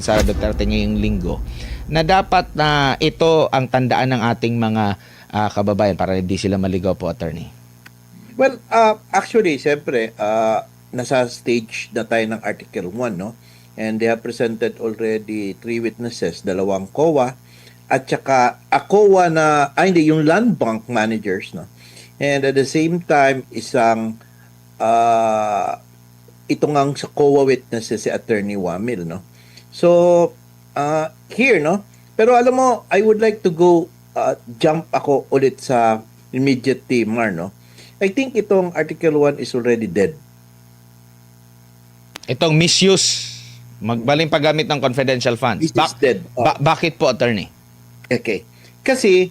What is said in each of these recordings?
Sara Duterte ngayong linggo na dapat na ito ang tandaan ng ating mga kababayan para hindi sila maligaw po, Attorney? Well, actually, siyempre, nasa stage na tayo ng Article 1, no? And they have presented already 3 witnesses, 2 COA, at saka a COA na, hindi, yung land bank managers, no? And at the same time, ito ngang sa COA witnesses si Attorney Wamil, no? So, here, no? Pero alam mo, I would like to go, jump ako ulit sa immediate Timar, no? I think itong Article 1 is already dead. Itong misuse, magbaling paggamit ng confidential funds. It is dead. Bakit po, Attorney? Okay. Kasi,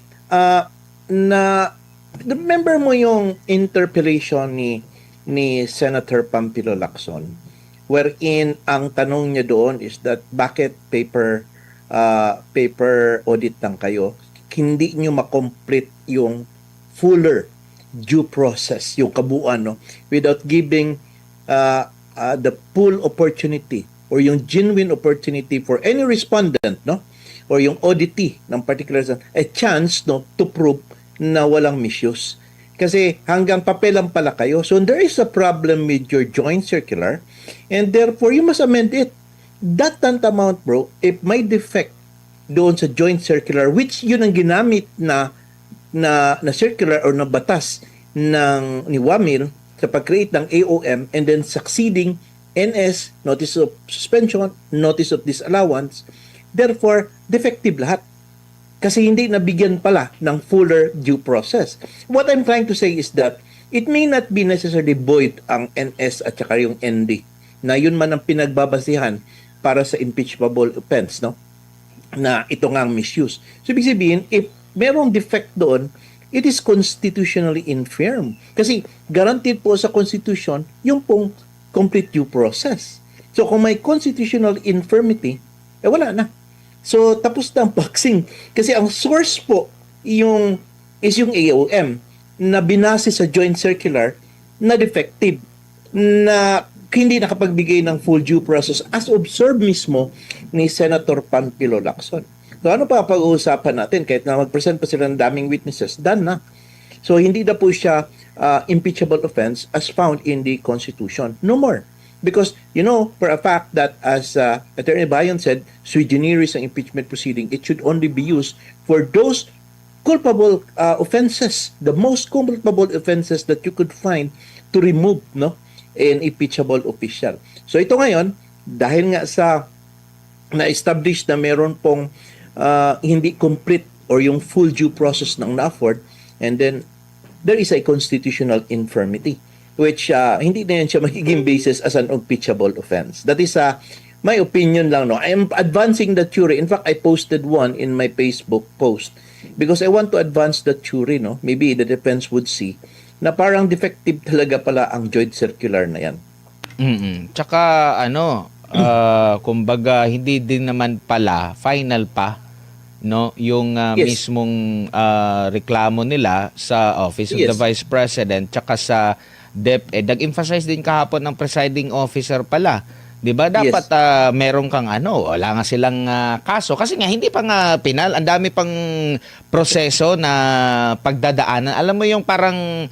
remember mo yung interpellation ni Senator Pampilo Lacson, wherein ang tanong niya doon is that bakit paper audit lang kayo, hindi nyo makomplete yung fuller due process, yung kabuuan, no? Without giving the full opportunity or yung genuine opportunity for any respondent, no? Or yung auditee ng particular a chance, no, to prove na walang misuse. Kasi hanggang papel lang pala kayo. So there is a problem with your joint circular and therefore you must amend it. That tantamount, bro, if may defect doon sa joint circular, which yun ang ginamit na circular or na batas ni Wamil sa pag-create ng AOM and then succeeding NS, Notice of Suspension, Notice of Disallowance, therefore, defective lahat. Kasi hindi nabigyan pala ng fuller due process. What I'm trying to say is that it may not be necessarily void ang NS at saka yung ND na yun man ang pinagbabasihan para sa impeachable offense, no? Na ito nga ang misuse. So, ibig sabihin, if merong defect doon, it is constitutionally infirm. Kasi guaranteed po sa Constitution yung pong complete due process. So, kung may constitutional infirmity, wala na. So, tapos na ang boxing. Kasi ang source po is yung AOM na binase sa joint circular na defective, na hindi nakapagbigay ng full due process as observed mismo ni Senator Pampilo Lacson. So, ano pa pag-uusapan natin? Kahit na mag-present pa sila ng daming witnesses, done na. So, hindi na po siya impeachable offense as found in the Constitution. No more. Because, you know, for a fact that as Attorney Bayon said, sui generis ang impeachment proceeding, it should only be used for those culpable offenses, the most culpable offenses that you could find to remove, no, an impeachable official. So ito ngayon, dahil nga sa na-establish na meron pong hindi complete or yung full due process ng na-afford, and then there is a constitutional infirmity which hindi na yan siya magiging basis as an impeachable offense. That is my opinion lang, no. I am advancing the theory. In fact, I posted one in my Facebook post because I want to advance the theory, no. Maybe the defense would see na parang defective talaga pala ang joint circular na yan. Tsaka kumbaga hindi din naman pala final pa, no, yung Yes. mismong reklamo nila sa Office of the Yes. Vice President tsaka sa DepEd. Nag-emphasize din kahapon ng presiding officer pala. 'Di ba? Dapat meron kang wala nga silang kaso kasi nga hindi pa nga penal, ang dami pang proseso na pagdadaanan. Alam mo yung parang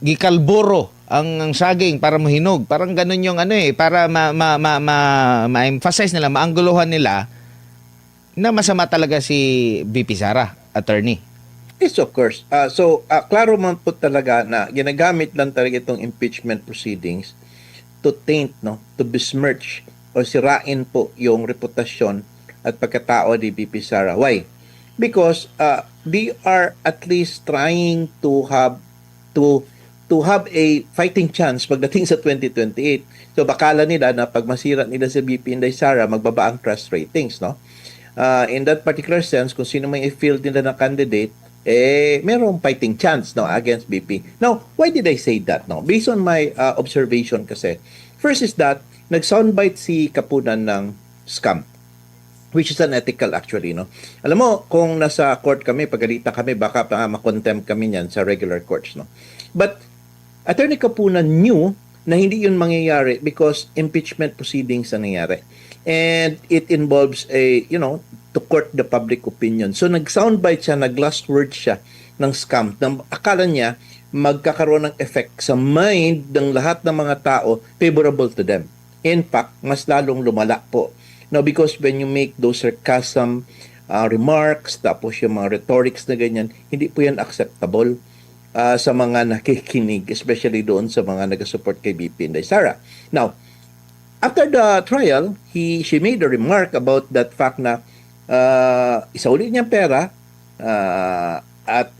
gikalburo ang saging para mahinog. Parang ganun yung para ma-emphasize nila, maangguluhan nila na masama talaga si VP Sara, Attorney. Yes, of course. Klaro man po talaga na ginagamit lang talaga itong impeachment proceedings to taint, no, to besmirch o sirain po yung reputasyon at pagkatao ni VP Sara. Why? Because they are at least trying to have a fighting chance pagdating sa 2028. So bakala nila na pag masira nila si VP Inday Sara, magbaba ang trust ratings, no? In that particular sense, kung sino may i-field nila na candidate, merong fighting chance, no, against BP. Now, why did I say that? No? Based on my observation kasi, first is that nag-soundbite si Kapunan ng scam, which is unethical actually, no? Alam mo, kung nasa court kami, pagalitan kami, baka ma-contempt kami niyan sa regular courts, no? But Attorney Kapunan knew na hindi yun mangyayari because impeachment proceedings ang nangyayari. And it involves to court the public opinion. So nag-soundbite siya, nag-last word siya ng scam. Akala niya magkakaroon ng effect sa mind ng lahat ng mga tao favorable to them. In fact, mas lalong lumala po. Now, because when you make those sarcasm remarks, tapos yung mga rhetorics na ganyan, hindi po yan acceptable sa mga nakikinig, especially doon sa mga nag-support kay BP Inday Sara. Now, after the trial, she made a remark about that fact na isauli niyang pera at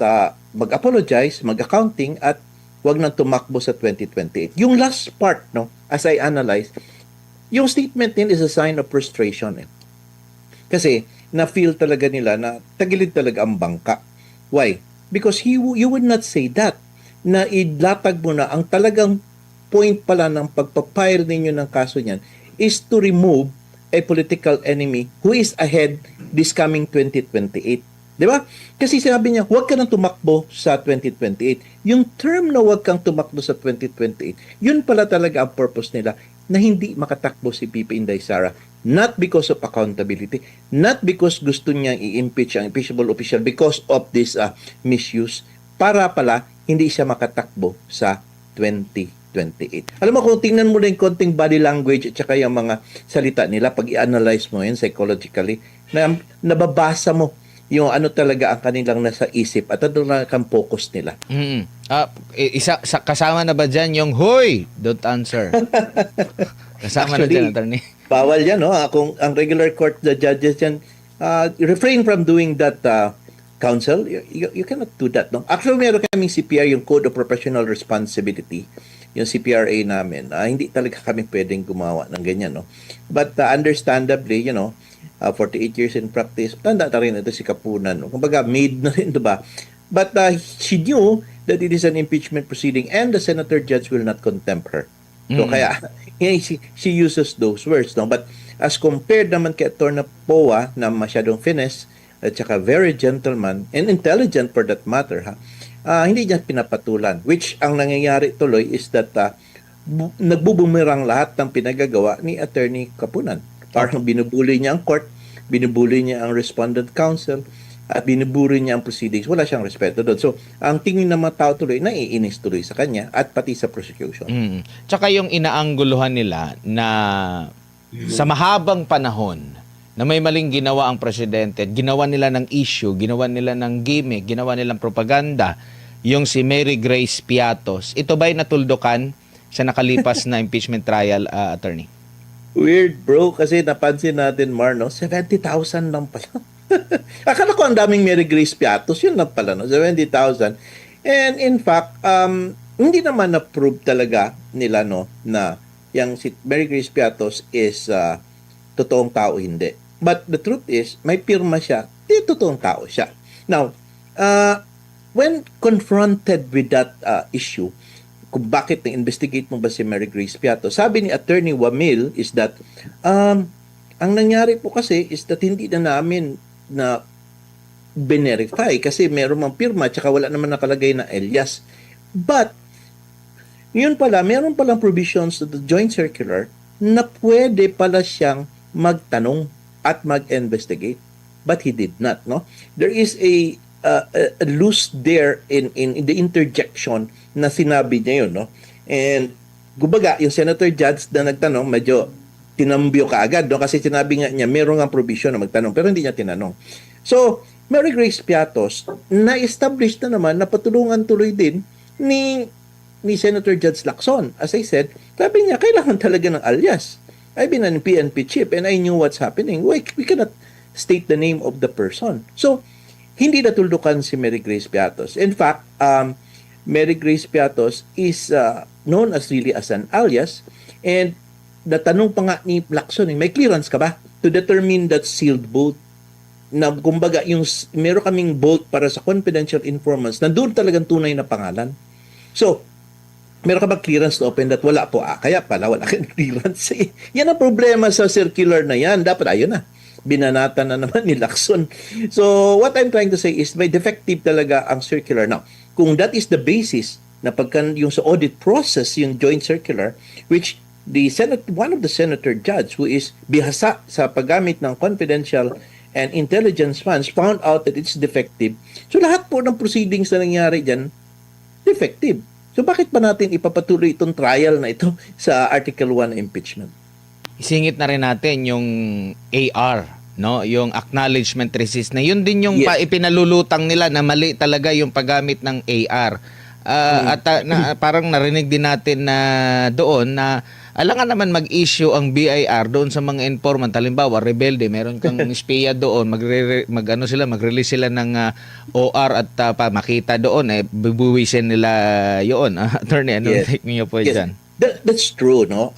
mag-apologize, mag-accounting at wag nang tumakbo sa 2028. Yung last part, no, as I analyze, yung statement nila is a sign of frustration. Kasi na-feel talaga nila na tagilid talaga ang bangka. Why? Because you would not say that na idlatag mo na ang talagang point pala ng pagpapile ninyo ng kaso niyan is to remove a political enemy who is ahead this coming 2028. Di ba? Kasi sinabi niya, huwag ka nang tumakbo sa 2028. Yung term na huwag kang tumakbo sa 2028, yun pala talaga ang purpose nila na hindi makatakbo si Pipi Inday Sara. Not because of accountability, not because gusto niyang i-impeach ang impeachable official because of this misuse, para pala hindi siya makatakbo sa 2028. Alam mo, kung tingnan mo na yung konting body language at saka yung mga salita nila, pag i-analyze mo yun psychologically, nababasa mo yung ano talaga ang kanilang nasa isip at ano lang ang focus nila. Kasama na ba dyan yung, "Hoy, don't answer"? Kasama Actually, na dyan, attorney. Bawal yan, no? Kung ang regular court, the judges yan, refrain from doing that, counsel. You cannot do that, no? Actually, meron kaming CPR, yung Code of Professional Responsibility, yung CPRA namin. Hindi talaga kami pwedeng gumawa ng ganyan, no? But understandably, 48 years in practice, tanda na rin ito si Kapunan, no? Kumbaga, made na rin, diba? But she knew that it is an impeachment proceeding and the senator judge will not contempt her. So kaya she uses those words, no? But as compared naman kay Attorney Poa na masyadong finesse at saka very gentleman and intelligent for that matter, hindi niya pinapatulan. Which ang nangyayari tuloy is that nagbubumirang lahat ng pinagagawa ni Attorney Kapunan. Parang binubuli niya ang court, binubuli niya ang respondent counsel, at binuburi niya ang proceedings. Wala siyang respeto doon. So, ang tingin ng mga tao tuloy, naiinis tuloy sa kanya at pati sa prosecution. Tsaka yung inaangguluhan nila na sa mahabang panahon na may maling ginawa ang presidente, ginawa nila ng issue, ginawa nila ng gimmick, ginawa nilang propaganda, yung si Mary Grace Piatos. Ito ba'y natuldukan sa nakalipas na impeachment trial, attorney? Weird, bro, kasi napansin natin, Marno, 70,000 lang pala. Akala ko ang daming Mary Grace Piatos, yun lang pala, no? 70,000. And in fact, hindi naman na-prove talaga nila, no, na yung si Mary Grace Piatos is totoong tao, hindi. But the truth is, may pirma siya, di totoong tao siya. Now, when confronted with that issue, kung bakit na-investigate mo ba si Mary Grace Piatos, sabi ni Attorney Wamil is that ang nangyari po kasi is that hindi na namin na verify kasi meron mang pirma tsaka wala naman nakalagay na alias. But, yun pala, meron palang provisions to the joint circular na pwede pala siyang magtanong at mag-investigate. But he did not, no? There is a loose there in the interjection na sinabi niya yun, no? And, gubaga, yung Senator Judge na nagtanong, medyo tinambyo ka agad, no? Kasi sinabi nga niya, meron nga provision na magtanong, pero hindi niya tinanong. So, Mary Grace Piatos, na-establish na naman na patulungan tuloy din ni Senator Judge Lacson. As I said, sabi niya, kailangan talaga ng alias. I've been an PNP chief and I knew what's happening. We cannot state the name of the person. So, hindi natuldukan si Mary Grace Piatos. In fact, Mary Grace Piatos is known as really as an alias, and natanong pa nga ni Lacson, may clearance ka ba to determine that sealed vote? Na kumbaga, yung meron kaming vote para sa confidential informants na doon talagang tunay na pangalan. So, meron ka ba clearance to open that? Wala po. Kaya pala wala kang clearance. Yan ang problema sa circular na yan. Dapat ayun na. Binanata na naman ni Lacson. So, what I'm trying to say is may defective talaga ang circular. Now, kung that is the basis na pagka yung sa audit process, yung joint circular, which one of the senator judge who is bihasa sa paggamit ng confidential and intelligence funds found out that it's defective. So lahat po ng proceedings na nangyari dyan, defective. So bakit pa natin ipapatuloy itong trial na ito sa Article 1 impeachment? Isingit na rin natin yung AR, no? Yung acknowledgement receipt na yun din yung Yes. ipinalulutang nila na mali talaga yung paggamit ng AR. Parang narinig din natin na doon na alangan naman mag-issue ang BIR doon sa mga informant. Halimbawa, rebelde, meron kang espiya doon, mag-release sila ng OR at makita doon, bubuwisin nila yun. Attorney, ano Yes. take niyo po dyan? That's true, no?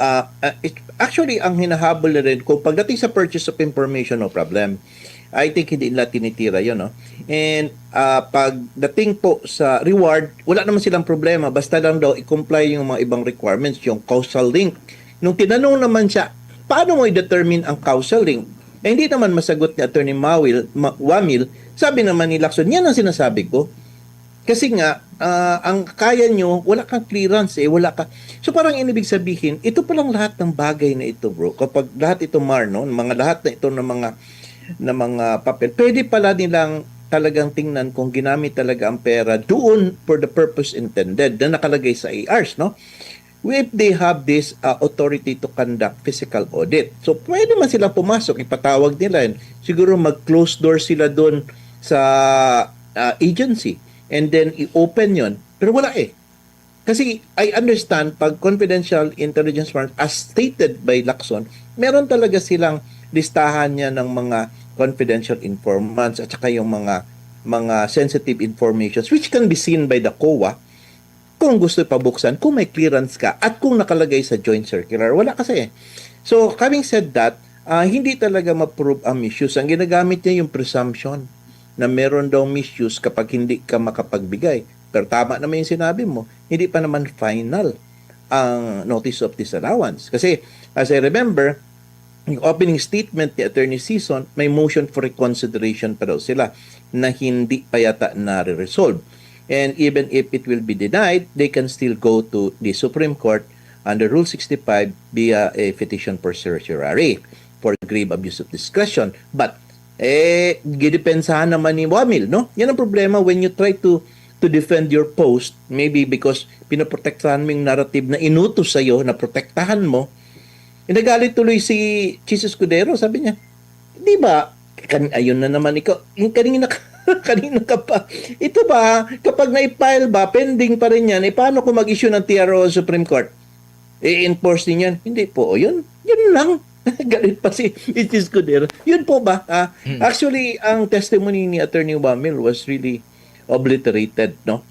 Actually, ang hinahabol na rin, kung pagdating sa purchase of information, no problem. I think hindi nila tinitira yun, no? And pagdating po sa reward, wala naman silang problema. Basta lang daw i-comply yung mga ibang requirements, yung causal link. Nung tinanong naman siya, paano mo i-determine ang causal link? Hindi naman masagot ni Attorney Wamil. Sabi naman ni Lacson, yan ang sinasabi ko. Kasi nga, ang kaya nyo, wala kang clearance wala ka. So parang inibig sabihin, ito palang lahat ng bagay na ito, bro. Kapag lahat ito, no, lahat na ito ng mga papel, pwede pala nilang talagang tingnan kung ginamit talaga ang pera doon for the purpose intended na nakalagay sa ARs, no? If they have this authority to conduct physical audit. So, pwede man sila pumasok, ipatawag nila yun. Siguro mag-close door sila doon sa agency and then i-open yon. Pero wala Kasi I understand, pag confidential intelligence funds, as stated by Lacson, meron talaga silang listahan niya ng mga confidential informants at saka yung mga sensitive informations which can be seen by the COA kung gusto pabuksan, kung may clearance ka at kung nakalagay sa joint circular. Wala kasi So, having said that, hindi talaga ma-prove ang misuse. Ang ginagamit niya yung presumption na meron daw misuse kapag hindi ka makapagbigay. Pero tama naman yung sinabi mo, hindi pa naman final ang notice of disallowance. Kasi, as I remember, yung opening statement ni Attorney Sison, may motion for reconsideration pa daw sila na hindi pa yata na-resolve. And even if it will be denied, they can still go to the Supreme Court under Rule 65 via a petition for certiorari for grave abuse of discretion. But, gidepensahan naman ni Wamil, no? Yan ang problema when you try to defend your post, maybe because pinoprotektahan mo yung narrative na inutos sa'yo, na protektahan mo. Nagalit tuloy si Chis Escudero, sabi niya, di ba, ayun na naman ikaw, kanina ka pa, ito ba, kapag na-file ba, pending pa rin yan, paano kung mag-issue ng TRO sa Supreme Court? I-enforce din yan? Hindi po, yun lang. Galit pa si Chis Escudero. Yun po ba? Actually, ang testimony ni Attorney Wamil was really obliterated, no?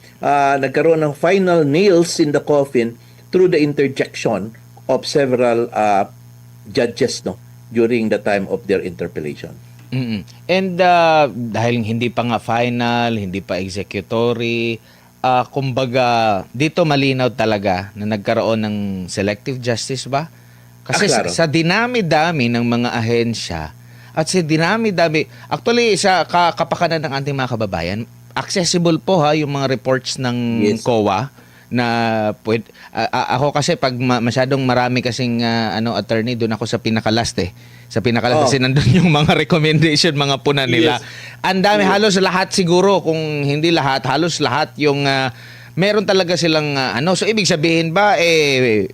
Nagkaroon ng final nails in the coffin through the interjection of several judges, no, during the time of their interpellation. And dahil hindi pa nga final, hindi pa executory, kumbaga dito malinaw talaga na nagkaroon ng selective justice ba? Kasi Klaro. sa dinami-dami ng mga ahensya at sa dinami-dami, actually sa kapakanan ng ating mga kababayan, accessible po yung mga reports ng Yes. COA na ako kasi pag masyadong marami kasing attorney, doon ako sa pinaka-last Sa pinaka-last kasi nandun yung mga recommendation, mga puna nila. Yes. Ang dami, halos lahat siguro, kung hindi lahat, halos lahat yung meron talaga silang so ibig sabihin ba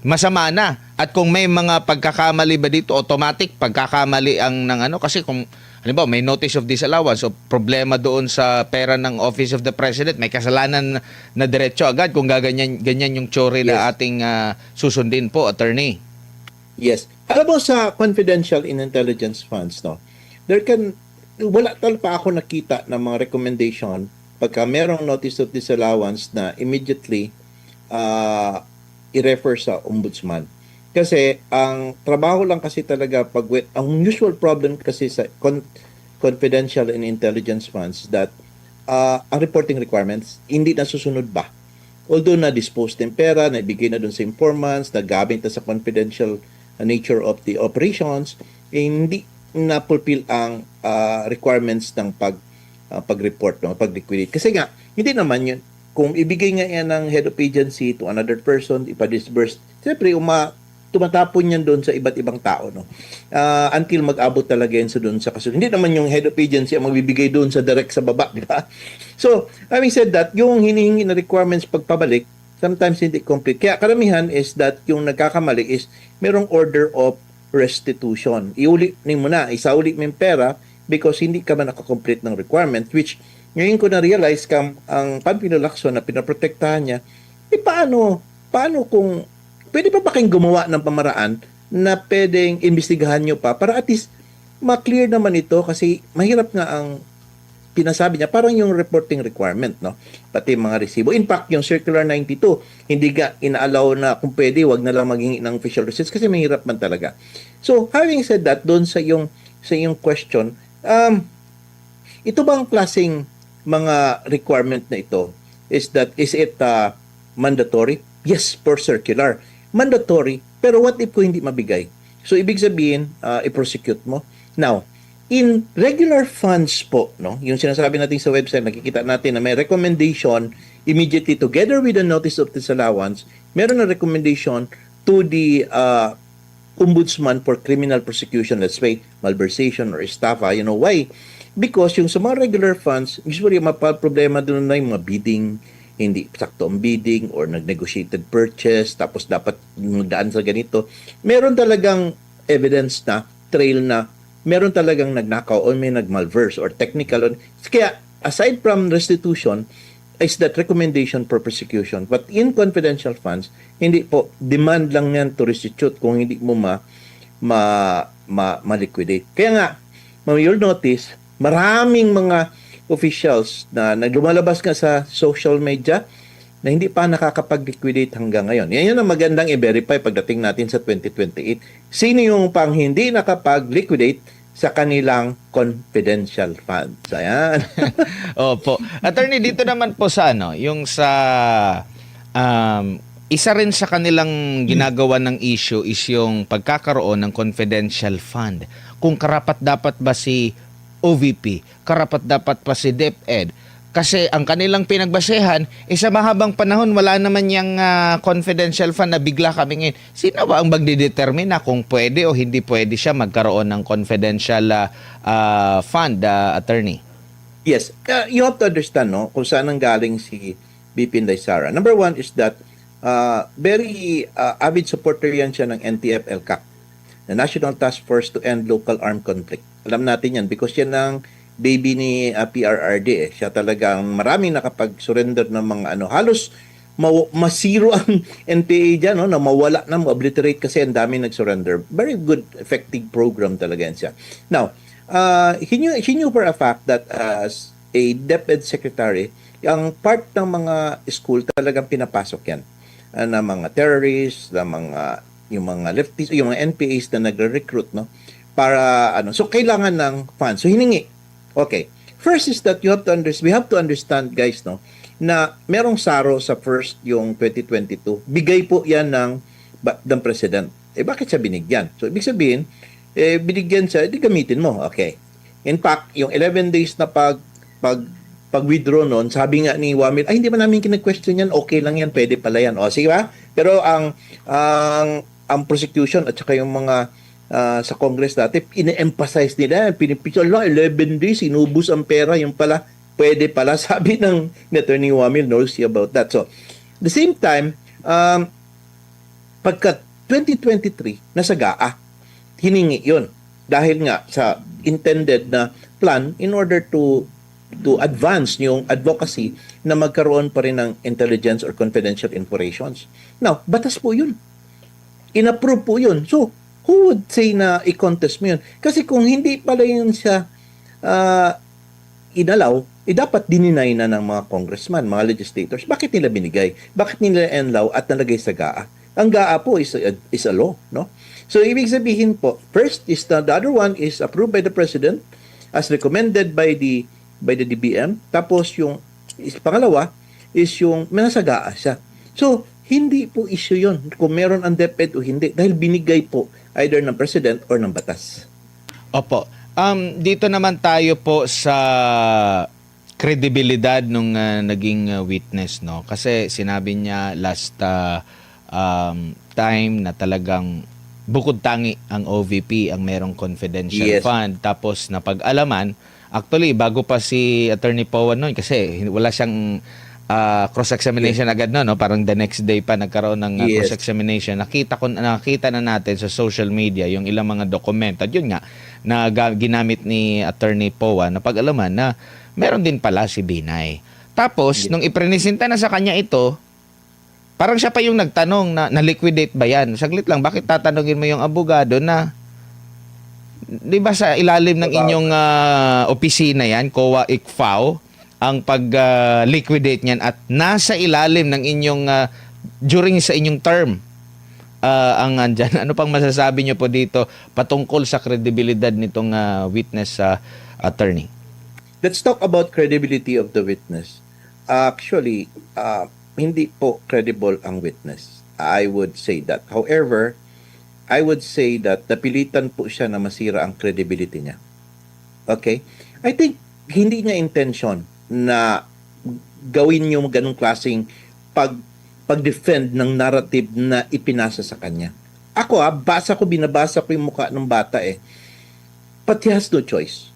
masama na, at kung may mga pagkakamali ba dito, automatic pagkakamali ang kasi kung halimbawa may notice of disallowance o problema doon sa pera ng Office of the President, may kasalanan na diretso agad kung ganyan yung tsuri na ating susundin po, attorney. Yes. Alam mo, sa confidential in intelligence funds, no, wala talaga ako nakita ng mga recommendation pagka merong notice of disallowance na immediately i-refer sa ombudsman. Kasi ang trabaho lang kasi talaga ang usual problem kasi sa confidential and intelligence funds that ang reporting requirements hindi nasusunod ba. Although na-dispose ng pera, naibigay na dun sa informants, nagamit na sa confidential nature of the operations, hindi na-fulfill ang requirements ng pag-report, no, pag-liquidate. Kasi nga, hindi naman yun. Kung ibigay nga yan ng head of agency to another person, ipa-disburse, siyempre, tumatapon yan doon sa iba't ibang tao, no? Until mag-abot talaga yan sa doon sa kasunod. Hindi naman yung head of agency ang magbibigay doon sa direct sa baba, di ba? So, having said that, yung hinihingi na requirements pagpabalik, sometimes hindi complete. Kaya karamihan is that yung nagkakamali is merong order of restitution. Iuli mo na, isauli mo yung pera because hindi ka man nakakomplete ng requirement, which ngayon ko na-realize ang Pamphilo Lacson na pinaprotektahan niya, paano kung pwede pa ba kayong gumawa ng pamaraan na pwedeng imbestigahan nyo pa para at least ma-clear naman ito kasi mahirap nga ang pinasabi niya, parang yung reporting requirement, no? Pati mga resibo. In fact, yung Circular 92, hindi ka inaalaw na kung pwede, wag na lang maging ng official receipts kasi mahirap man talaga. So, having said that, doon sa yung question, ito bang klaseng mga requirement na ito is it mandatory? Yes, per circular. Mandatory, pero what if ko hindi mabigay? So, ibig sabihin, i-prosecute mo. Now, in regular funds po, no, yung sinasabi natin sa website, nakikita natin na may recommendation immediately together with the notice of disallowance, meron na recommendation to the ombudsman for criminal prosecution, let's say, malversation or estafa. You know why? Because yung sa mga regular funds, usually problema doon na yung mga bidding, hindi sakto ang bidding or nag-negotiated purchase, tapos dapat daan sa ganito. Meron talagang evidence na, trail na, meron talagang nagnakaw o may nagmalverse or technical. Kaya, aside from restitution, is that recommendation for prosecution. But in confidential funds, hindi po, demand lang yan to restitute kung hindi mo ma-liquidate. Kaya nga, you'll notice, maraming mga officials na naglumalabas nga sa social media na hindi pa nakakapag-liquidate hanggang ngayon. Yan yun ang magandang i-verify pagdating natin sa 2028. Sino yung pang hindi nakapag-liquidate sa kanilang confidential funds? Ayan. Opo. Attorney, dito naman po sa yung sa isa rin sa kanilang ginagawa ng issue is yung pagkakaroon ng confidential fund. Kung karapat-dapat ba si OVP, karapat-dapat pa si DepEd. Kasi ang kanilang pinagbasehan, sa mahabang panahon, wala naman yung confidential fund na bigla kami ngayon. Sino ba ang magdidetermine na kung pwede o hindi pwede siya magkaroon ng confidential fund, attorney? Yes. You have to understand, no, kung saan ang galing si BP Inday Sara. Number one is that very avid supporter yan siya ng NTF-ELCAC, the National Task Force to End Local Armed Conflict. Alam natin yan because yan ang baby ni PRRD. Siya talagang maraming nakapag-surrender ng mga halos masiro ang NPA dyan, no, na mawala na, ma-obliterate kasi ang dami nag-surrender. Very good, effective program talaga yan siya. Now, he knew for a fact that as a DepEd secretary, ang part ng mga school talagang pinapasok yan na mga terrorists, na yung mga leftists, yung mga NPAs na nagre-recruit, no, para so kailangan ng funds. So hiningi. Okay. First is that we have to understand, guys, no, na merong saro sa first yung 2022. Bigay po yan ng president. Bakit siya binigyan? So ibig sabihin, binigyan siya, gamitin mo. Okay. In fact, yung 11 days na pag-withdraw noon, sabi nga ni Wamil, hindi ba namin kina-question yan? Okay lang yan, pwede pala yan. O, sige ba? Pero ang prosecution at saka yung mga sa Congress dati, ine-emphasize nila, pinipicture, 11 days, inubos ang pera, yung pala, pwede pala, sabi ng Attorney Wamil, knows about that. So, the same time, pagka 2023, nasa GAA, hiningi yun. Dahil nga sa intended na plan in order to advance yung advocacy na magkaroon pa rin ng intelligence or confidential informations. Now, batas po yun. In-approve po yun. So, who would say na i-contest mo yun? Kasi kung hindi pala yun siya inalaw, dapat dininay na ng mga congressman, mga legislators. Bakit nila binigay? Bakit nila enlaw at nalagay sa GAA? Ang GAA po is a law, no? So, ibig sabihin po, first is the other one is approved by the President as recommended by the DBM. Tapos yung pangalawa is yung nasa GAA siya. So, hindi po issue yun kung meron ang DepEd o hindi dahil binigay po either ng President or ng batas. Opo. Dito naman tayo po sa kredibilidad nung naging witness, no? Kasi sinabi niya last time na talagang bukod tangi ang OVP ang merong confidential Yes. fund. Tapos napag-alaman, actually, bago pa si Attorney Powan noon, kasi wala siyang cross-examination agad no, parang the next day pa nagkaroon ng Yes. cross-examination. Nakita na natin sa social media yung ilang mga dokumento. At yun nga, na ginamit ni Attorney Powan na pag-alaman na meron din pala si Binay. Tapos, nung iprenisenta na sa kanya ito, parang siya pa yung nagtanong na liquidate ba yan? Saglit lang, bakit tatanungin mo yung abogado na, di ba sa ilalim ng inyong opisina yan, COA ICFAO, ang pag-liquidate niyan at nasa ilalim ng inyong, during sa inyong term, ang andyan. Ano pang masasabi niyo po dito patungkol sa kredibilidad nitong witness attorney? Let's talk about credibility of the witness. Actually, hindi po credible ang witness. I would say that. However, I would say that napilitan po siya na masira ang credibility niya. Okay? I think hindi niya intention na gawin yung ganong klaseng pag-defend ng narrative na ipinasa sa kanya. Ako binabasa ko yung mukha ng bata But he has no choice.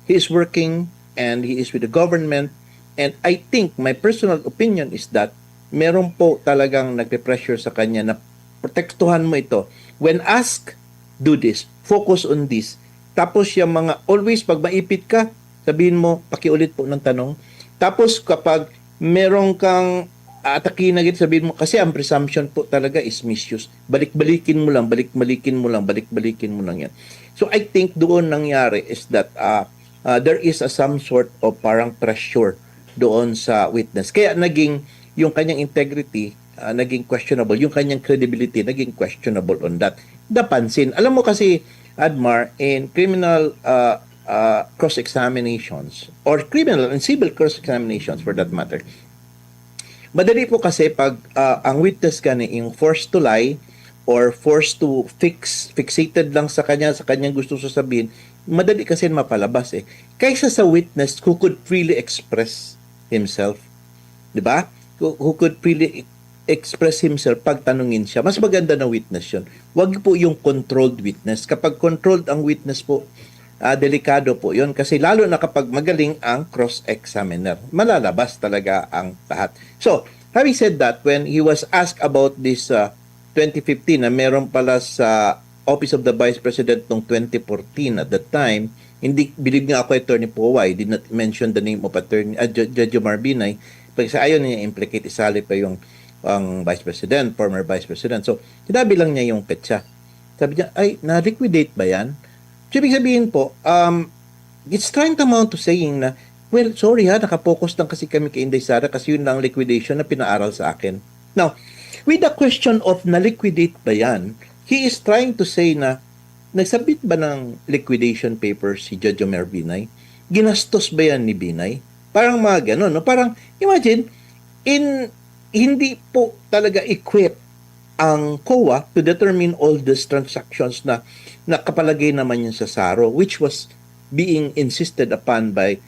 He is working and he is with the government, and I think my personal opinion is that meron po talagang nagpe-pressure sa kanya na protektuhan mo ito. When asked, do this, focus on this. Tapos yung mga, always pag maipit ka, sabihin mo, pakiulit po ng tanong. Tapos kapag meron kang atake na git, sabihin mo, kasi ang presumption po talaga is misuse. Balik-balikin mo lang yan. So I think doon nangyari is that there is some sort of parang pressure doon sa witness. Kaya naging yung kanyang integrity naging questionable, yung kanyang credibility naging questionable on that. Napansin. Alam mo kasi, Admar, in criminal cross-examinations or criminal and civil cross-examinations for that matter, madali po kasi pag ang witness yung forced to lie or forced to fixated lang sa kanyang gusto sasabihin, madali kasi mapalabas kaysa sa witness who could freely express himself, di ba? Who could freely express himself pag tanungin siya. Mas maganda na witness yun. Wag po yung controlled witness. Kapag controlled ang witness po, delikado po yun. Kasi lalo na kapag magaling ang cross-examiner, malalabas talaga ang lahat. So, having said that, when he was asked about this 2015 na meron pala sa Office of the Vice President noong 2014 at that time, hindi, believe nga ako, Attorney Poway did not mention the name of Attorney Judge Marbinay, kasi ayaw niya implicate, isali pa yung ang Vice President, former Vice President. So, sinabi lang niya yung petsa. Sabi niya, ay, na-liquidate ba yan? So, ibig sabihin po, it's trying to amount to saying na, well, sorry nakapokus lang kasi kami kay Inday Sara kasi yun lang liquidation na pinaaral sa akin. Now, with the question of na-liquidate ba yan, he is trying to say na, nagsabit ba ng liquidation papers si Judge Omer Binay? Ginastos ba yan ni Binay? Parang mga gano'n, no? Parang, imagine, hindi po talaga equip ang COA to determine all these transactions na nakapalagay naman yun sa SARO, which was being insisted upon by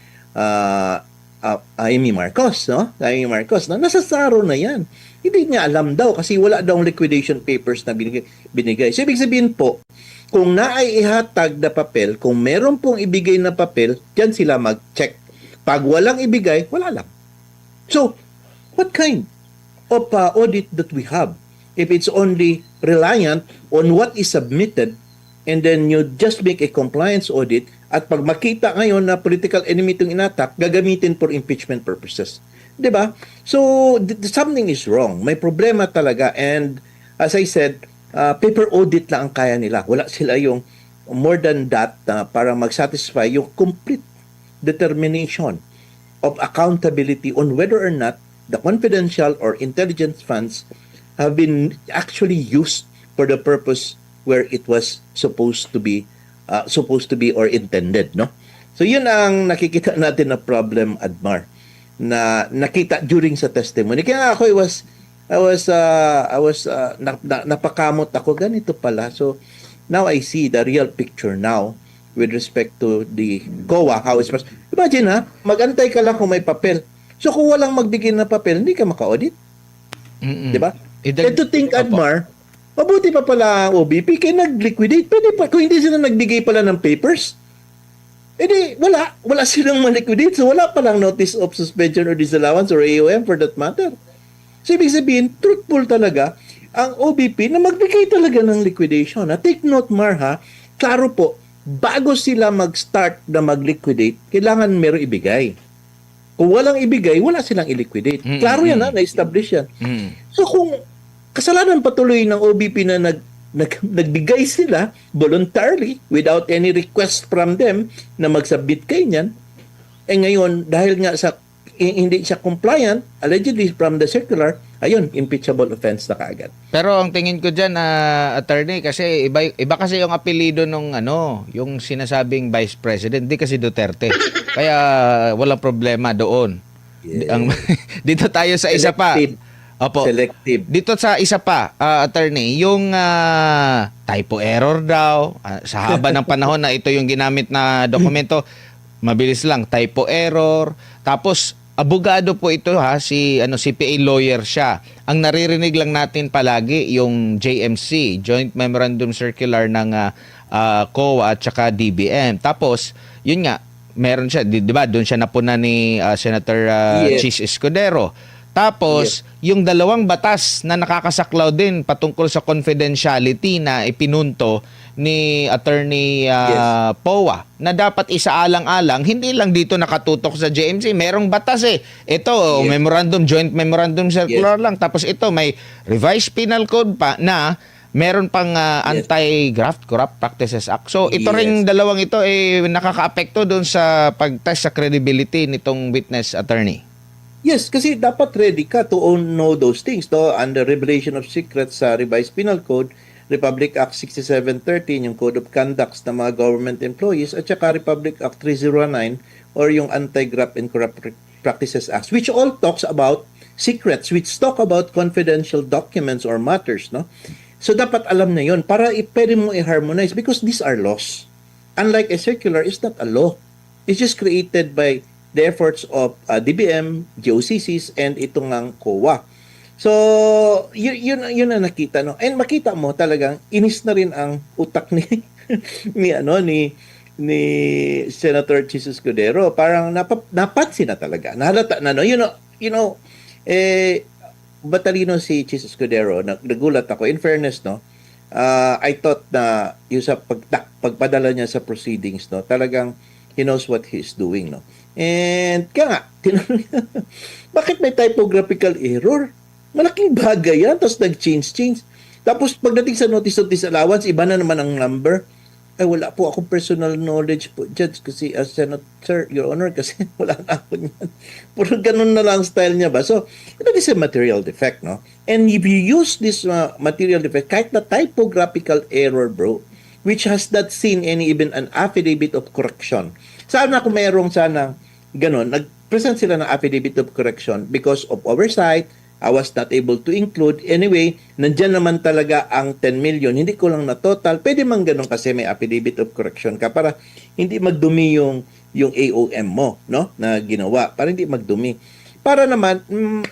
Amy Marcos, no? Amy Marcos, na nasa SARO na yan. Hindi niya alam daw kasi wala daw liquidation papers na binigay. So, ibig sabihin po, kung naiihatag na papel, kung meron pong ibigay na papel, dyan sila mag-check. Pag walang ibigay, wala lang. So, what kind of audit that we have if it's only reliant on what is submitted and then you just make a compliance audit at pag makita ngayon na political enemy itong inattack, gagamitin for impeachment purposes. Diba? So, something is wrong. May problema talaga and as I said, paper audit lang ang kaya nila. Wala sila yung more than that para mag-satisfy yung complete determination of accountability on whether or not the confidential or intelligence funds have been actually used for the purpose where it was supposed to be or intended, no? So yun ang nakikita natin na problem, Admar, na nakita during sa testimony. Kaya ako napakamot ako, ganito pala. So now I see the real picture now with respect to the COA, how it's imagine magantay ka lang kung may papel. So kung walang magbigay na papel, hindi ka maka-audit. Di ba? And to think, Admar, Mabuti pa pala ang OBP kaya nag-liquidate. Pwede pa, kung hindi sila nagbigay pala ng papers, edi wala silang ma-liquidate. So wala palang notice of suspension or disallowance or AOM for that matter. So ibig sabihin, truthful talaga ang OBP na magbigay talaga ng liquidation. Take note, Marha, klaro po, bago sila mag-start na mag-liquidate, kailangan meron ibigay. Kung walang ibigay, wala silang i-liquidate. Klaro yan, na-establish yan. So kung kasalanan patuloy ng OBP na nagbigay sila voluntarily without any request from them na mag-submit kayo niyan, ngayon, dahil nga hindi siya compliant, allegedly from the circular, ayun, impeachable offense na kaagad. Pero ang tingin ko diyan, attorney, kasi iba kasi yung apelyido nung yung sinasabing Vice President, di kasi Duterte. Kaya walang problema doon. Yes. Dito tayo sa isa pa. Opo. Selective. Dito sa isa pa, attorney, yung typo error daw, sa haba ng panahon na ito yung ginamit na dokumento, mabilis lang, typo error. Tapos, abogado po ito si CPA lawyer siya. Ang naririnig lang natin palagi yung JMC, Joint Memorandum Circular ng COA at saka DBM. Tapos, yun nga, meron siya, di ba, doon siya napuna ni Senator Yes. Chis Escudero. Tapos, yung dalawang batas na nakakasaklaw din patungkol sa confidentiality na ipinunto ni Attorney Powa na dapat isaalang-alang, hindi lang dito nakatutok sa JMC, merong batas Ito, Yes. joint memorandum circular lang. Tapos ito, may revised penal code pa na meron pang Anti-Graft Corrupt Practices Act. So, ito Yes. ring dalawang ito nakaka-apekto doon sa pag-test sa credibility nitong witness, attorney. Yes, kasi dapat ready ka to know those things. No? Under Revelation of Secrets sa Revised Penal Code, Republic Act 6713, yung Code of Conducts ng mga government employees, at saka Republic Act 309 or yung Anti-Graft and Corrupt Practices Act, which all talks about secrets, which talk about confidential documents or matters. No? So dapat alam na yon para pwede mo i-harmonize because these are laws. Unlike a circular, it's not a law. It's just created by the efforts of DBM, GOCCs, and itong ang COA. So, yun ang nakita, no? And makita mo talagang inis na rin ang utak ni ni Senator Chis Escudero. Parang napansin na talaga. Nahalata na, no? Batalino si Chis Escudero. Nagulat ako. In fairness, no? I thought na yung sa pagpadala niya sa proceedings, no? Talagang he knows what he's doing, no? And kaya nga, tinanong niya, bakit may typographical error? Malaking bagay yan, tapos nag-change. Tapos pagdating sa notice of disallowance, iba na naman ang number. Ay, wala po akong personal knowledge po, Judge, kasi as Senator, Your Honor, kasi wala na ako niyan. Puro ganun na lang style niya ba? So, it is a material defect, no? And if you use this material defect, kahit na typographical error, bro, which has not seen even an affidavit of correction. Sana kung mayroong sana ganun, nag-present sila ng affidavit of correction because of oversight, I was not able to include. Anyway, nandyan naman talaga ang 10 million. Hindi ko lang na total. Pwede man ganun kasi may affidavit of correction ka para hindi magdumi yung AOM mo, no? Na ginawa. Para hindi magdumi. Para naman,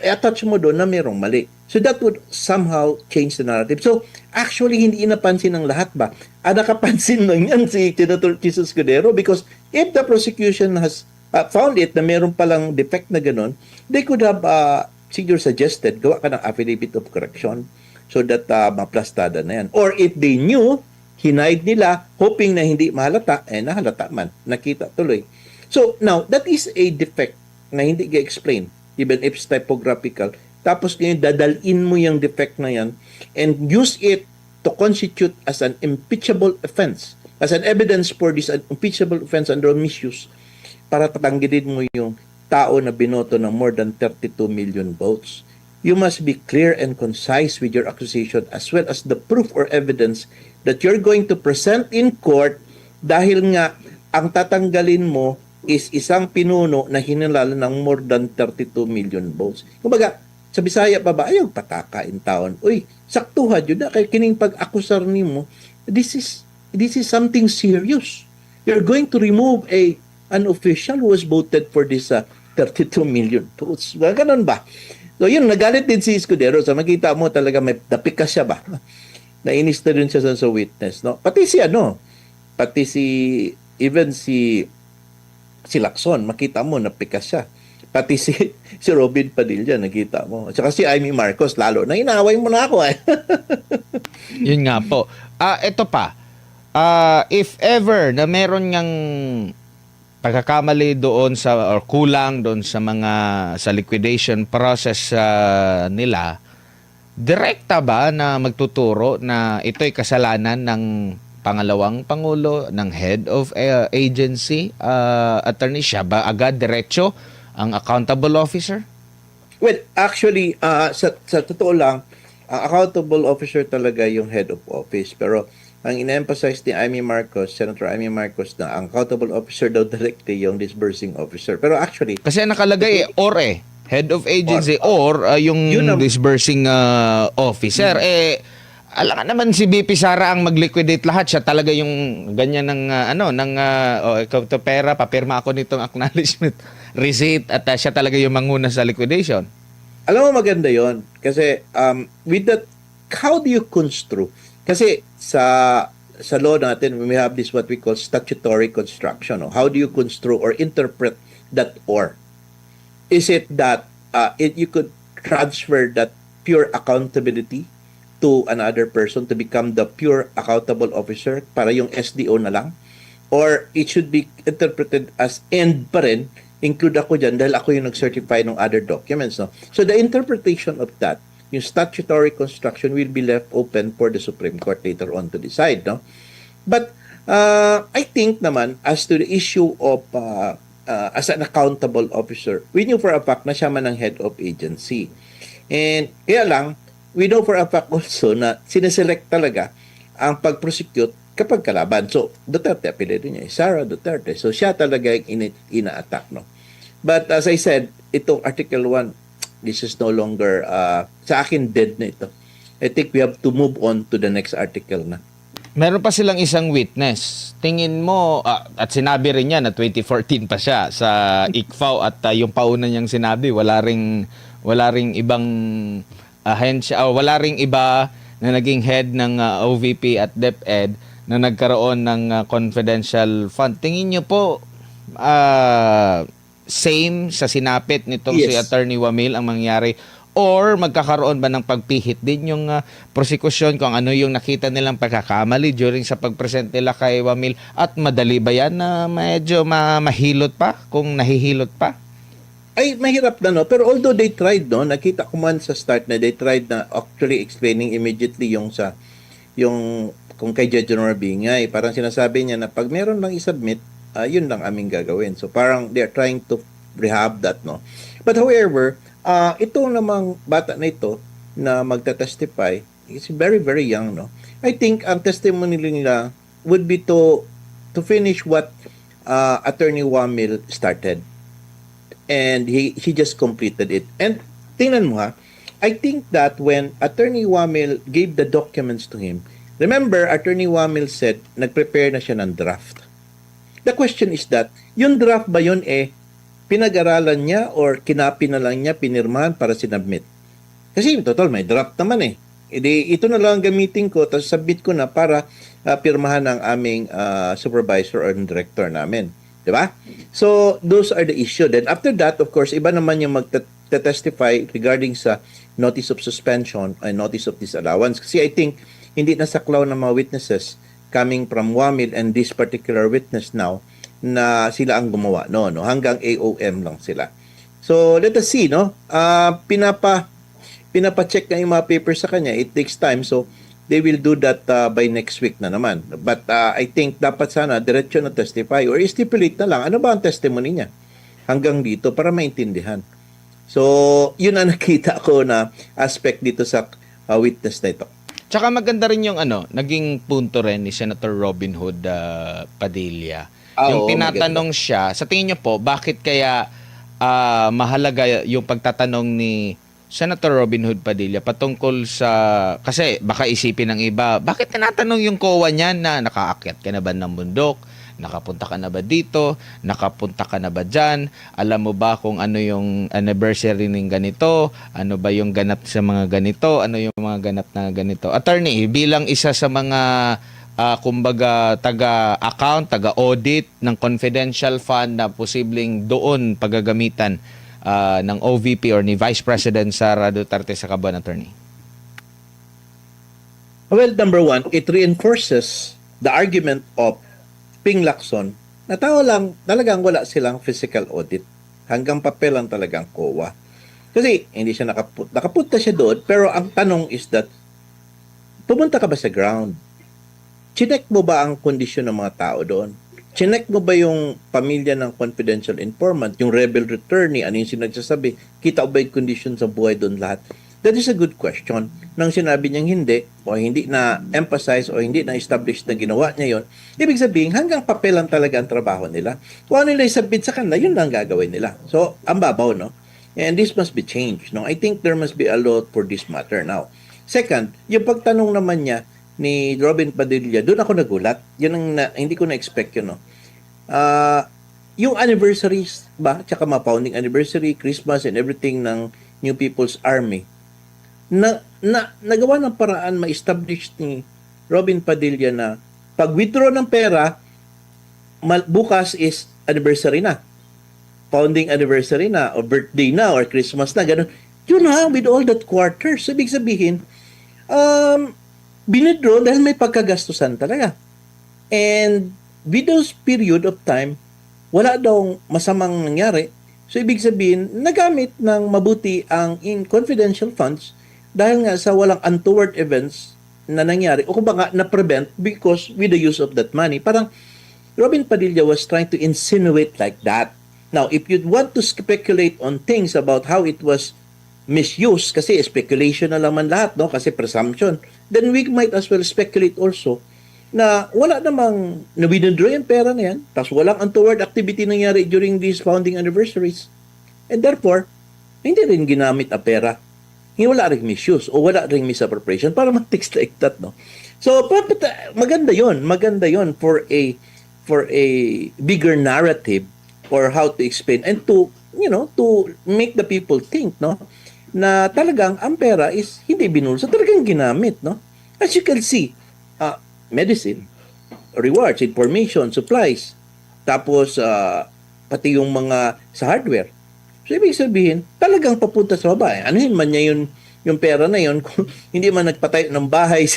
attach mo doon na mayroong mali. So that would somehow change the narrative. So actually, hindi inapansin ng lahat ba? Nakapansin lang yan si Senator Chis Escudero because if the prosecution has found it na meron palang defect na ganun, they could have siguro suggested, gawa ka ng affidavit of correction so that maplastada na yan. Or if they knew, hinide nila, hoping na hindi mahalata, nahalata man. Nakita tuloy. So now, that is a defect na hindi ga-explain, even if it's typographical. Tapos ngayon, dadalin mo yung defect na yan and use it to constitute as an impeachable offense, as an evidence for this impeachable offense under misuse para tatanggitin mo yung tao na binoto ng more than 32 million votes. You must be clear and concise with your accusation as well as the proof or evidence that you're going to present in court dahil nga ang tatanggalin mo is isang pinuno na hinilala ng more than 32 million votes. Kumbaga, sa Bisaya pa ba, ayaw pataka in town. Uy, saktuhan yun na kay kining pag-akusar nimo. This is something serious. You're going to remove an official who was voted for this 32 million votes. Ganun ba? So yun, nagalit din si Escudero. So makita mo talaga may dapikas siya ba? nainis na rin siya sa witness, no? Pati even si Lacson, makita mo, napikas siya. Pati si Robin Padilla, nakita mo. At saka si Amy Marcos, lalo na inaway mo na ako eh. Yun nga po. Ito pa. If ever na meron ngang pagkakamali doon or kulang doon sa liquidation process nila, direkta ba na magtuturo na ito'y kasalanan ng pangalawang pangulo, ng head of agency, attorney, siya ba agad diretso ang accountable officer? Well, actually, sa totoo lang, ang accountable officer talaga yung head of office. Pero ang ina-emphasize ni Senator Amy Marcos, na ang accountable officer daw directly yung disbursing officer. Pero actually, kasi nakalagay head of agency or yung Yun disbursing officer. Alam naman si BP Sara ang mag-liquidate lahat. Siya talaga yung ganyan ng ikaw to pera, papirma ako nitong acknowledgement receipt at siya talaga yung manguna sa liquidation. alam mo, maganda yon kasi with that, how do you construe? Kasi sa law natin, we have this what we call statutory construction. No? How do you construe or interpret that or? Is it that you could transfer that pure accountability to another person to become the pure accountable officer para yung SDO na lang? Or it should be interpreted as and pa rin, include ako dyan dahil ako yung nag-certify ng other documents. No? So the interpretation of that, yung statutory construction, will be left open for the Supreme Court later on to decide. No? But I think naman, as to the issue of as an accountable officer, we knew for a fact na siya man ang head of agency. And kaya lang, we know for a fact also na sineselect talaga ang pag-prosecute kapag kalaban. So, Duterte, apelido niya, Sara Duterte. So, siya talaga yung ina-attack. No? But as I said, itong Article 1, this is no longer, sa akin, dead na ito. I think we have to move on to the next article na. Meron pa silang isang witness. Tingin mo, at sinabi rin niya na 2014 pa siya sa ICFAO at yung pauna niyang sinabi, wala ring ibang ahensya, wala ring iba na naging head ng OVP at DepEd na nagkaroon ng confidential fund. Tingin niyo po, same sa sinapit nitong si Attorney Wamil ang mangyari, or magkakaroon ba ng pagpihit din yung prosekusyon kung ano yung nakita nilang pagkakamali during sa pagpresent nila kay Wamil, at madali ba yan na medyo mahilot pa kung nahihilot pa? Ay, mahirap na, no? Pero although they tried, no? Nakita ko man sa start na they tried na actually explaining immediately yung kung kay Judge Honor Bingay. Parang sinasabi niya na pag meron lang isubmit, yun lang aming gagawin. So parang they're trying to rehab that, no? But however, ito namang bata na ito na magta-testify is very, very young, no? I think ang testimony nila would be to finish what Attorney Wamil started. And he just completed it. And tingnan mo ha, I think that when Attorney Wamil gave the documents to him, remember, Attorney Wamil said, nag-prepare na siya ng draft. The question is that, yung draft ba yun pinag-aralan niya or kinapi na lang niya, pinirmahan para sinubmit? Kasi total, may draft naman ito na lang gamitin ko, tapos submit ko na para pirmahan ng aming supervisor or director namin. Diba? So, those are the issue. Then after that, of course, iba naman yung magte-testify regarding sa notice of suspension and notice of disallowance. Kasi I think, hindi nasaklaw ng mga witnesses coming from Wamil and this particular witness now na sila ang gumawa. No? Hanggang AOM lang sila. So, let us see, no? Pinapa-check na yung mga papers sa kanya. It takes time. So, they will do that by next week na naman. But I think dapat sana diretso na testify or stipulate na lang ano ba ang testimony niya hanggang dito para maintindihan. So, yun ang nakita ko na aspect dito sa witness na ito. Tsaka maganda rin yung naging punto rin ni Senator Robin Hood Padilla. Yung tinatanong siya, sa tingin niyo po, bakit kaya mahalaga yung pagtatanong ni Senator Robin Hood Padilla patungkol sa, kasi baka isipin ng iba, bakit tinatanong yung COA niyan na nakaakyat ka na ba ng bundok? Nakapunta ka na ba dito? Nakapunta ka na ba dyan? Alam mo ba kung ano yung anniversary ng ganito? Ano ba yung ganap sa mga ganito? Ano yung mga ganap na ganito? Attorney, bilang isa sa mga kumbaga taga-account, taga-audit ng confidential fund na posibleng doon paggagamitan ng OVP or ni Vice President Sara Duterte sa Kabuuan, attorney? Well, number one, it reinforces the argument of Ping Lacson na tao lang, talagang wala silang physical audit. Hanggang papel lang talagang COA. Kasi hindi siya nakapunta siya doon, pero ang tanong is that, pumunta ka ba sa ground? Chinek mo ba ang kondisyon ng mga tao doon? Chinek mo ba yung pamilya ng confidential informant, yung rebel returnee, ano yung sinagsasabi? Kita ba yung kondisyon sa buhay doon lahat? That is a good question. Nang sinabi niyang hindi, o hindi na-emphasize, o hindi na-establish na ginawa niya yon, ibig sabihin, hanggang papel lang talaga ang trabaho nila. Kung ano nila isabit sa kanila, yun lang gagawin nila. So, ang babaw, no? And this must be changed, no? I think there must be a lot for this matter now. Second, yung pagtanong naman niya ni Robin Padilla, doon ako nagulat. Yun ang hindi ko na-expect yun, no? Yung anniversaries ba, tsaka founding anniversary, Christmas, and everything ng New People's Army, nagawa ng paraan ma-establish ni Robin Padilla na pag withdraw ng pera, bukas is anniversary na. Founding anniversary na, or birthday na, or Christmas na, ganun. Yun na, with all that quarters. So, ibig sabihin, binidraw dahil may pagkagastusan talaga. And with those period of time, wala daw masamang nangyari. So, ibig sabihin, nagamit ng mabuti ang in confidential funds dahil nga sa walang untoward events na nangyari o kung baka na-prevent because with the use of that money. Parang Robin Padilla was trying to insinuate like that. Now, if you want to speculate on things about how it was misused, kasi speculation na naman lahat, no? Kasi presumption, then we might as well speculate also na wala namang na-withdraw yung pera na yan, tapos walang untoward activity nangyari during these founding anniversaries. And therefore, hindi rin ginamit ang pera. Wala rin misuse o wala rin misappropriation para mag-text like that, no? So, maganda yon for a bigger narrative or how to explain and to, to make the people think, no? Na talagang ang pera is hindi binulsa, talagang ginamit, no? As you can see, medicine, rewards, information, supplies, tapos pati yung mga sa hardware. So, ibig sabihin, talagang papunta sa babae. Anuhin man niya yung pera na yun kung hindi man nagpatayo ng bahay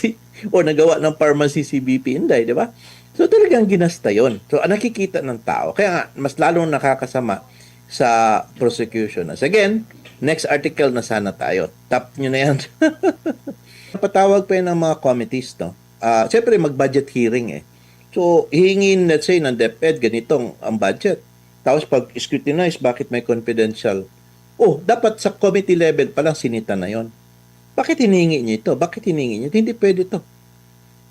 o nagawa ng pharmacy si BP Inday, di ba? So, talagang ginasta yun. So, nakikita ng tao. Kaya nga, mas lalong nakakasama sa prosecution. As again, next article na sana tayo. Tap nyo na yan. Patawag pa yun ng mga committees, no? Siyempre, mag-budget hearing eh. So, hihingin, let's say, ng DepEd, ganitong ang budget. Tapos pag scrutinize, bakit may confidential? Oh, dapat sa committee level pa lang sinita na yon. Bakit hinihingi niyo ito? Bakit hinihingi niyo? Hindi pwede ito.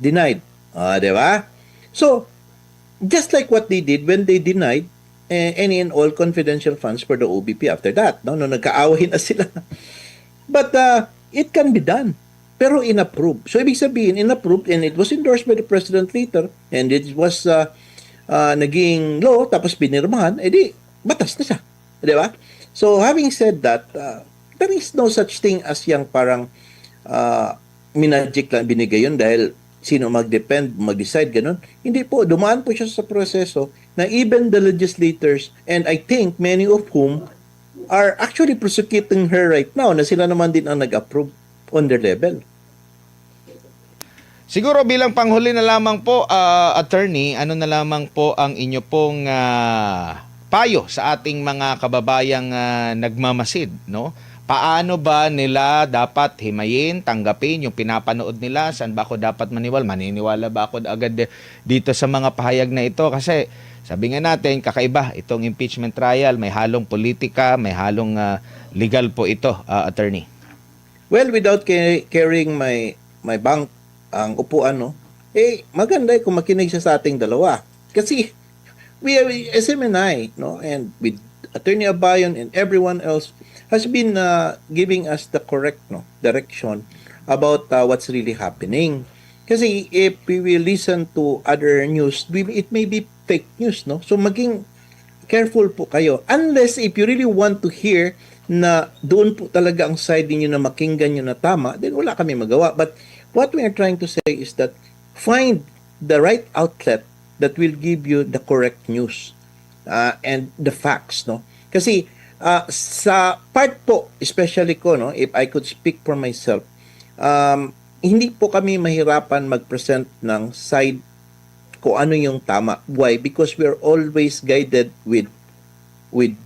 Denied. Di ba? So, just like what they did when they denied any and all confidential funds for the OBP after that. No, nagkaaway na sila. But it can be done. Pero inapproved. So, ibig sabihin, inapproved and it was endorsed by the President later and it was naging law, tapos binirmahan, edi, batas na siya. Di ba? So, having said that, there is no such thing as yung parang minagic lang binigay yun dahil sino mag-decide, ganun. Hindi po, dumaan po siya sa proseso na even the legislators, and I think many of whom are actually prosecuting her right now, na sila naman din ang nag-approve on their level. Siguro bilang panghuli na lamang po, attorney, ano na lamang po ang inyo pong payo sa ating mga kababayang nagmamasid, no? Paano ba nila dapat himayin, tanggapin yung pinapanood nila? Saan ba ako dapat maniwala? Maniniwala ba ako agad dito sa mga pahayag na ito? Kasi sabi nga natin, kakaiba itong impeachment trial, may halong politika, may halong legal po ito, attorney. Well, without carrying my bank ang upuan, no? Maganda kung makinig siya sa ating dalawa. Kasi we have SMNI, no? And with Attorney Abayon and everyone else has been giving us the correct direction about what's really happening. Kasi if we will listen to other news, it may be fake news, no? So maging careful po kayo. Unless if you really want to hear na doon po talaga ang side niyo na makinggan niyo na tama, then wala kami magawa. But what we are trying to say is that find the right outlet that will give you the correct news and the facts, no? Kasi sa part po, especially ko, no, if I could speak for myself, hindi po kami mahirapan mag-present ng side kung ano yung tama. Why? Because we're always guided with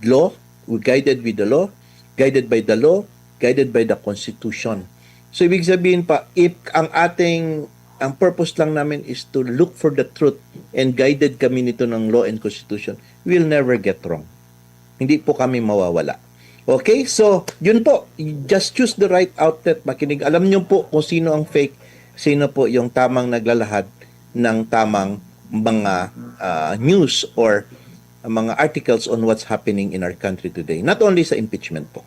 law, we're guided with the law, guided by the law, guided by the Constitution. So, ibig sabihin pa, if ang purpose lang namin is to look for the truth and guided kami nito ng law and Constitution, we'll never get wrong. Hindi po kami mawawala. Okay? So, yun po. Just choose the right outlet. Makinig. Alam nyo po kung sino ang fake, sino po yung tamang naglalahad ng tamang mga news or mga articles on what's happening in our country today. Not only sa impeachment po.